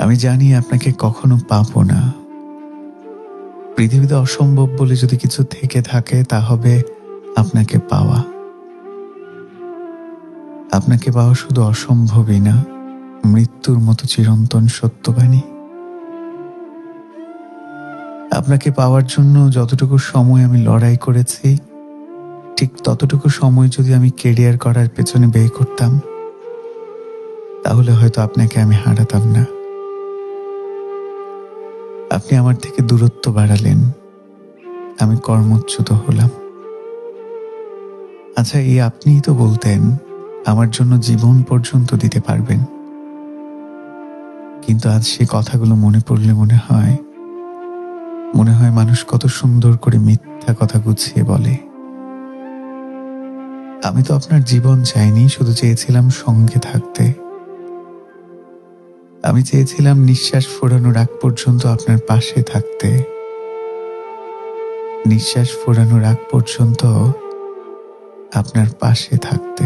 আমি জানি আপনাকে কখনো পাবো না। পৃথিবীতে অসম্ভব বলে যদি কিছু থেকে থাকে তা হবে আপনাকে পাওয়া। আপনাকে পাওয়া শুধু অসম্ভবই না, মৃত্যুর মতো চিরন্তন সত্যবাণী। আপনাকে পাওয়ার জন্য যতটুকু সময় আমি লড়াই করেছি, ঠিক ততটুকু সময় যদি আমি কেরিয়ার করার পেছনে ব্যয় করতাম, তাহলে হয়তো আপনাকে আমি হারাতাম না। আপনি আমার থেকে দূরত্ব বাড়ালেন, আমি কর্মচ্যুত হলাম। আচ্ছা, এই আপনিই তো বলতেন আমার জন্য জীবন পর্যন্ত দিতে পারবেন, কিন্তু আজ সে কথাগুলো মনে পড়লে মনে হয় মানুষ কত সুন্দর করে মিথ্যা কথা গুছিয়ে বলে। আমি তো আপনার জীবন চাইনি, শুধু চেয়েছিলাম সঙ্গে থাকতে। আমি চেয়েছিলাম নিঃশ্বাস ফোরানোর আগ পর্যন্ত আপনার পাশে থাকতে। নিঃশ্বাস ফোরানোর আগ পর্যন্ত আপনার পাশে থাকতে।